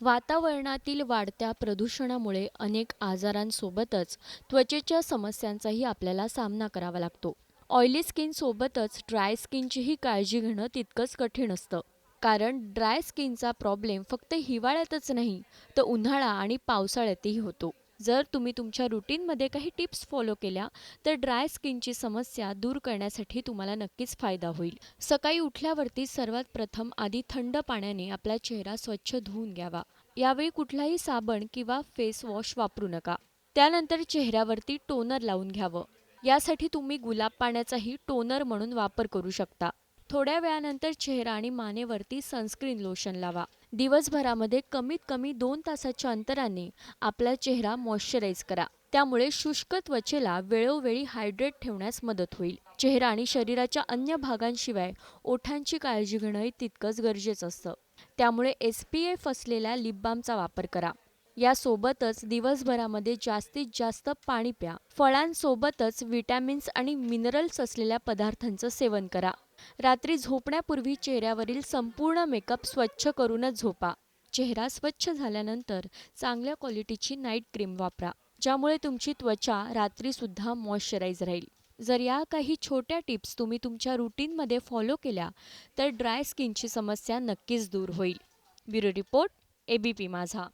वातावरणातील वाढत्या प्रदूषणामुळे अनेक आजारांसोबतच त्वचेच्या समस्यांचाही आपल्याला सामना करावा लागतो. ऑयली स्किनसोबतच ड्राय स्किनचीही काळजी घेणं तितकंच कठीण असतं. कारण ड्राय स्किनचा प्रॉब्लेम फक्त हिवाळ्यातच नाही, तर उन्हाळा आणि पावसाळ्यातही होतो. जर तुम्ही तुमच्या रुटीनमध्ये काही टिप्स फॉलो केल्या, तर ड्राय स्किनची समस्या दूर करण्यासाठी तुम्हाला नक्कीच फायदा होईल. सकाळी उठल्यावरती सर्वात प्रथम आधी थंड पाण्याने आपला चेहरा स्वच्छ धुवून घ्यावा. यावेळी कुठलाही साबण किंवा फेस वॉश वापरू नका. त्यानंतर चेहऱ्यावरती टोनर लावून घ्यावं. यासाठी तुम्ही गुलाब पाण्याचाही टोनर म्हणून वापर करू शकता. थोड्या वेळानंतर चेहरा आणि मानेवरती सनस्क्रीन लोशन लावा. दिवसभरामध्ये कमीत कमी 2 तासाच्या अंतराने आपला चेहरा मॉइश्चराईज करा. त्यामुळे शुष्क त्वचेला वेळोवेळी हायड्रेट ठेवण्यास मदत होईल. चेहरा आणि शरीराच्या अन्य भागांशिवाय ओठांची काळजी घेणंही तितकंच गरजेचं असतं. त्यामुळे SPF असलेल्या लिप बामचा वापर करा. यासोबतच दिवसभरामध्ये जास्तीत जास्त पाणी प्या. फळांसोबतच विटॅमिन्स आणि मिनरल्स असलेल्या पदार्थांचं सेवन करा. रात्री झोपण्यापूर्वी चेहऱ्यावरील संपूर्ण मेकअप स्वच्छ करूनच झोपा. चेहरा स्वच्छ झाल्यानंतर चांगल्या क्वालिटीची नाईट क्रीम वापरा, ज्यामुळे तुमची त्वचा रात्रीसुद्धा मॉइश्चराईज राहील. जर या काही छोट्या टिप्स तुम्ही तुमच्या रुटीनमध्ये फॉलो केल्या, तर ड्राय स्किनची समस्या नक्कीच दूर होईल. ब्युरो रिपोर्ट, ABP माझा.